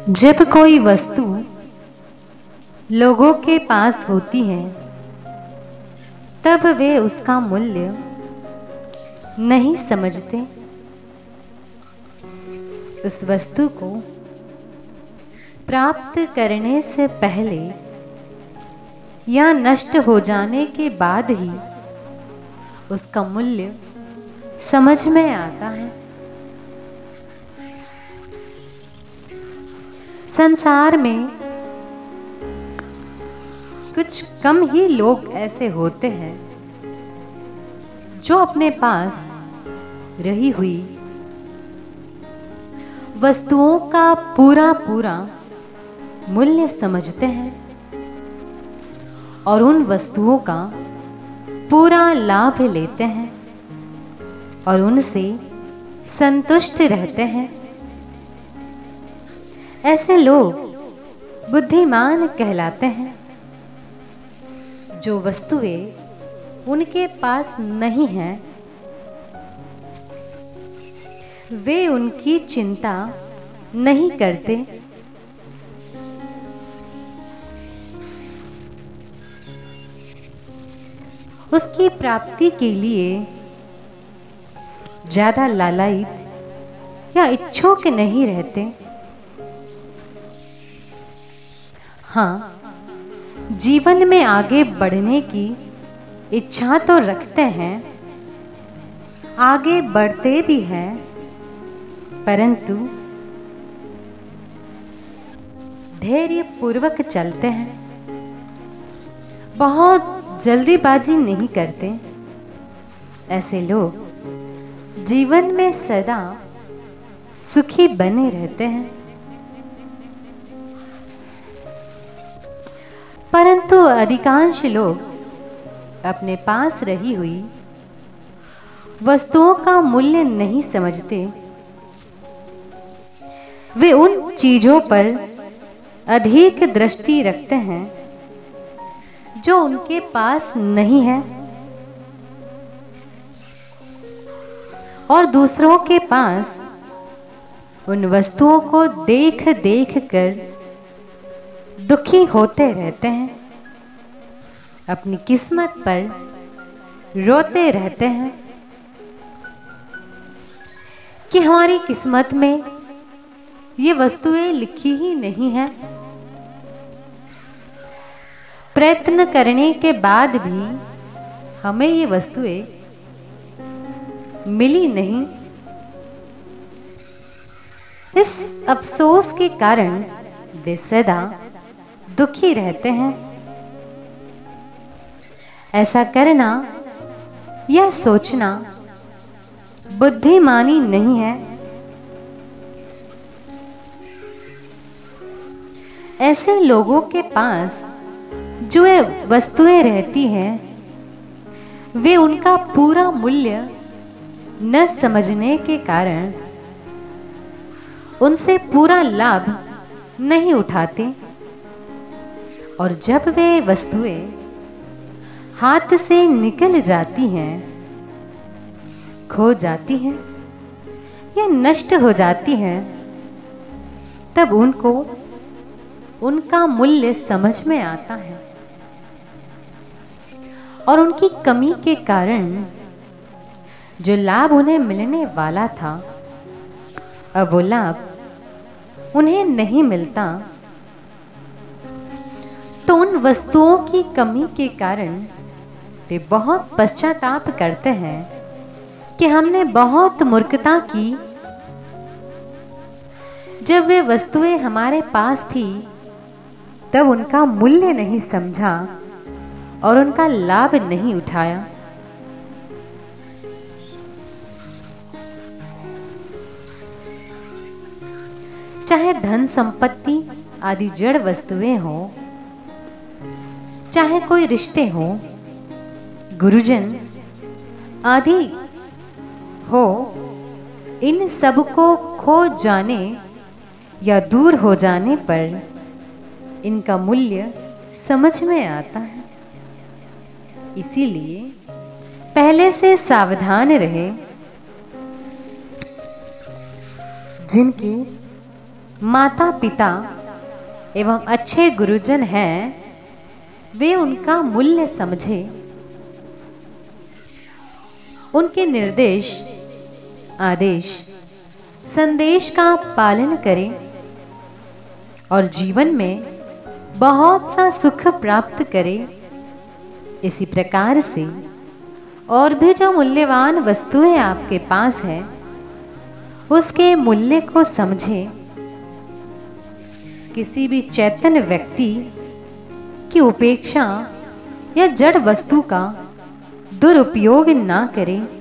जब कोई वस्तु लोगों के पास होती है तब वे उसका मूल्य नहीं समझते। उस वस्तु को प्राप्त करने से पहले या नष्ट हो जाने के बाद ही उसका मूल्य समझ में आता है। संसार में कुछ कम ही लोग ऐसे होते हैं जो अपने पास रही हुई वस्तुओं का पूरा मूल्य समझते हैं और उन वस्तुओं का पूरा लाभ लेते हैं और उनसे संतुष्ट रहते हैं। ऐसे लोग बुद्धिमान कहलाते हैं। जो वस्तुएं उनके पास नहीं हैं, वे उनकी चिंता नहीं करते। उसकी प्राप्ति के लिए ज्यादा लालायित या इच्छुक नहीं रहते। हाँ, जीवन में आगे बढ़ने की इच्छा तो रखते हैं, आगे बढ़ते भी हैं, परंतु धैर्य पूर्वक चलते हैं। बहुत जल्दीबाजी नहीं करते। ऐसे लोग जीवन में सदा सुखी बने रहते हैं। परंतु अधिकांश लोग अपने पास रही हुई वस्तुओं का मूल्य नहीं समझते। वे उन चीजों पर अधिक दृष्टि रखते हैं जो उनके पास नहीं है और दूसरों के पास उन वस्तुओं को देख कर दुखी होते रहते हैं। अपनी किस्मत पर रोते रहते हैं कि हमारी किस्मत में ये वस्तुएं लिखी ही नहीं है। प्रयत्न करने के बाद भी हमें ये वस्तुएं मिली नहीं। इस अफसोस के कारण वे सदा दुखी रहते हैं। ऐसा करना या सोचना बुद्धिमानी नहीं है। ऐसे लोगों के पास जो वस्तुएं रहती हैं, वे उनका पूरा मूल्य न समझने के कारण उनसे पूरा लाभ नहीं उठाते और जब वे वस्तुएं हाथ से निकल जाती हैं, खो जाती हैं या नष्ट हो जाती हैं, तब उनको उनका मूल्य समझ में आता है और उनकी कमी के कारण जो लाभ उन्हें मिलने वाला था, अब वो लाभ उन्हें नहीं मिलता। तो उन वस्तुओं की कमी के कारण वे बहुत पश्चाताप करते हैं कि हमने बहुत मूर्खता की। जब वे वस्तुएं हमारे पास थी तब उनका मूल्य नहीं समझा और उनका लाभ नहीं उठाया। चाहे धन संपत्ति आदि जड़ वस्तुएं हो, चाहे कोई रिश्ते हो, गुरुजन आदि हो, इन सब को खो जाने या दूर हो जाने पर इनका मूल्य समझ में आता है। इसीलिए पहले से सावधान रहे। जिनकी माता पिता एवं अच्छे गुरुजन हैं, वे उनका मूल्य समझे, उनके निर्देश, आदेश, संदेश का पालन करें और जीवन में बहुत सा सुख प्राप्त करें। इसी प्रकार से और भी जो मूल्यवान वस्तुएं आपके पास है, उसके मूल्य को समझें। किसी भी चैतन्य व्यक्ति की उपेक्षा या जड़ वस्तु का दुरुपयोग ना करें।